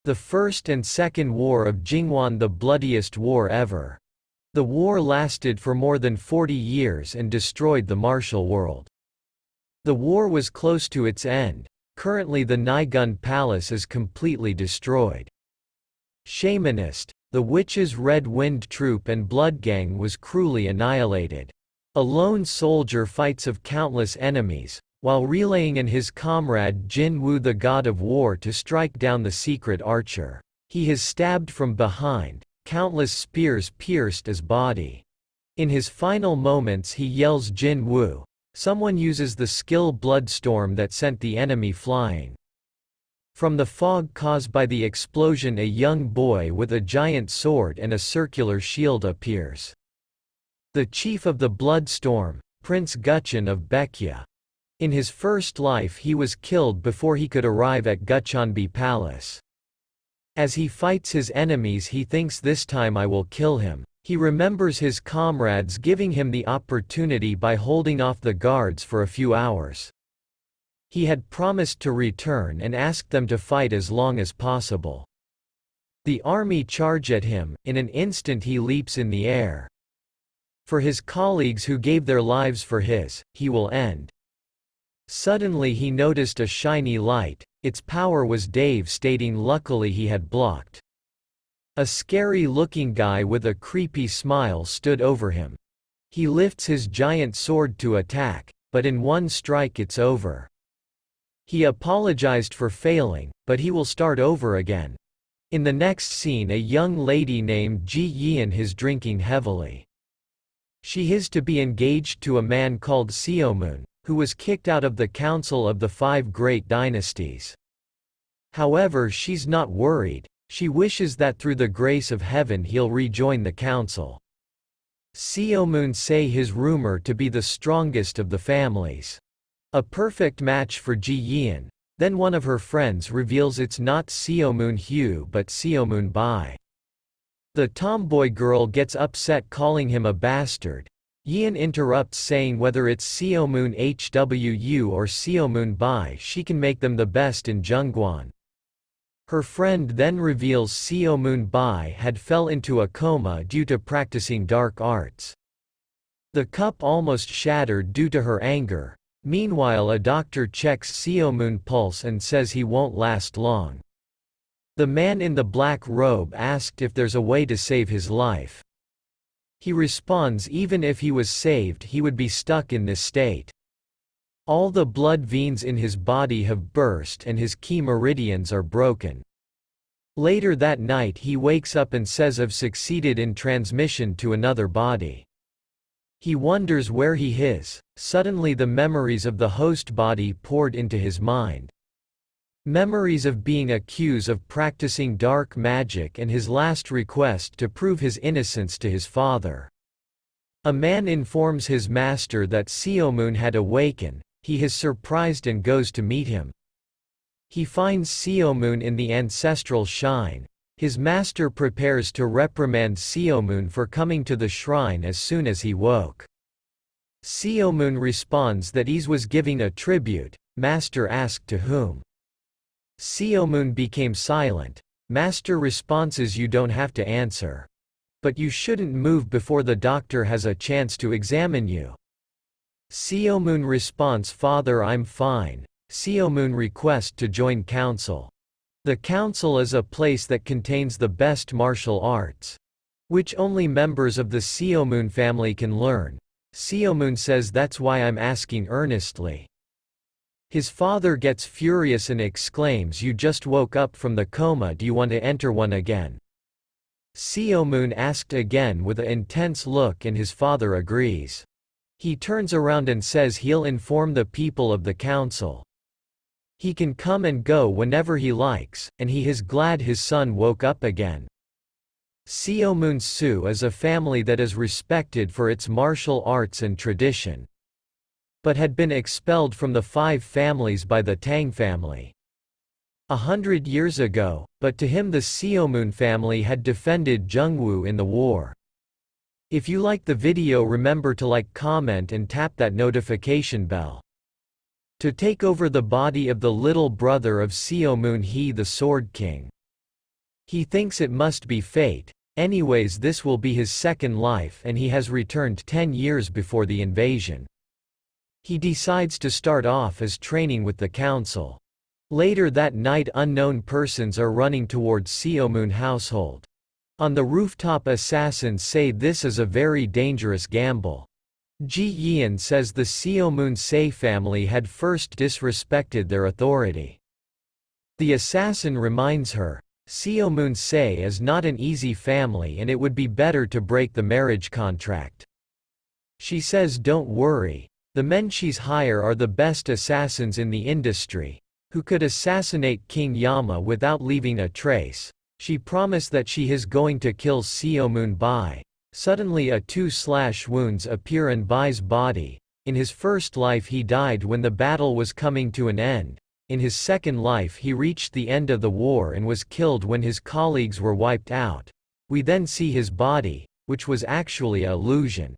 The First and Second War of Jingwan, the bloodiest war ever. The war lasted for more than 40 years and destroyed the martial world. The war was close to its end. Currently the Naigun Palace is completely destroyed. Shamanist, the witches' Red Wind Troop and Blood Gang was cruelly annihilated. A lone soldier fights of countless enemies, while relaying and his comrade Jin Wu, the god of war, to strike down the secret archer. He is stabbed from behind, countless spears pierced his body. In his final moments he yells Jin Wu. Someone uses the skill Bloodstorm that sent the enemy flying. From the fog caused by the explosion, a young boy with a giant sword and a circular shield appears. The chief of the Bloodstorm, Prince Guchen of Baekje. In his first life he was killed before he could arrive at Gucheonbi Palace. As he fights his enemies he thinks, this time I will kill him. He remembers his comrades giving him the opportunity by holding off the guards for a few hours. He had promised to return and asked them to fight as long as possible. The army charge at him, in an instant he leaps in the air. For his colleagues who gave their lives for his, he will end. Suddenly he noticed a shiny light. Its power was Dave, stating luckily he had blocked. A scary-looking guy with a creepy smile stood over him. He lifts his giant sword to attack, but in one strike it's over. He apologized for failing, but he will start over again. In the next scene, a young lady named Ji Yian is drinking heavily. She is to be engaged to a man called Seomun, who was kicked out of the Council of the Five Great Dynasties. However, she's not worried. She wishes that through the grace of heaven he'll rejoin the council. Seomun say his rumor to be the strongest of the families. A perfect match for Ji Yian. Then one of her friends reveals it's not Seomun Hugh but Seomun Bai. The tomboy girl gets upset, calling him a bastard. Yian interrupts, saying whether it's Seomun Hwu or Seomun Bai, she can make them the best in Jungguan. Her friend then reveals Seomun Bai had fell into a coma due to practicing dark arts. The cup almost shattered due to her anger. Meanwhile, a doctor checks Seomun's pulse and says he won't last long. The man in the black robe asked if there's a way to save his life. He responds even if he was saved he would be stuck in this state. All the blood veins in his body have burst and his key meridians are broken. Later that night he wakes up and says I've succeeded in transmission to another body. He wonders where he is. Suddenly the memories of the host body poured into his mind. Memories of being accused of practicing dark magic and his last request to prove his innocence to his father. A man informs his master that Seomun had awakened. He is surprised and goes to meet him. He finds Seomun in the ancestral shrine. His master prepares to reprimand Seomun for coming to the shrine as soon as he woke. Seomun responds that he was giving a tribute. Master asked to whom. Seomun became silent. Master responds you don't have to answer. But you shouldn't move before the doctor has a chance to examine you. Seomun responds Father I'm fine. Seomun request to join council. The council is a place that contains the best martial arts, which only members of the Seomun family can learn. Seomun says that's why I'm asking earnestly. His father gets furious and exclaims you just woke up from the coma, do you want to enter one again? Seomun asked again with an intense look and his father agrees. He turns around and says he'll inform the people of the council. He can come and go whenever he likes, and he is glad his son woke up again. Seomun Su is a family that is respected for its martial arts and tradition, but had been expelled from the five families by the Tang family 100 years ago, but to him the Seomun family had defended Jungwu in the war. If you like the video, remember to like, comment and tap that notification bell. To take over the body of the little brother of Seomun He the Sword King. He thinks it must be fate. Anyways, this will be his second life and he has returned 10 years before the invasion. He decides to start off as training with the council. Later that night, unknown persons are running towards Seomoon household. On the rooftop, assassins say this is a very dangerous gamble. Ji Yeon says the Seomoon Se family had first disrespected their authority. The assassin reminds her, Seomoon Se is not an easy family and it would be better to break the marriage contract. She says don't worry, the men she's hire are the best assassins in the industry, who could assassinate King Yama without leaving a trace. She promised that she is going to kill Seomoon Bai. Suddenly a 2 wounds appear in Bai's body. In his first life he died when the battle was coming to an end. In his second life he reached the end of the war and was killed when his colleagues were wiped out. We then see his body, which was actually an illusion.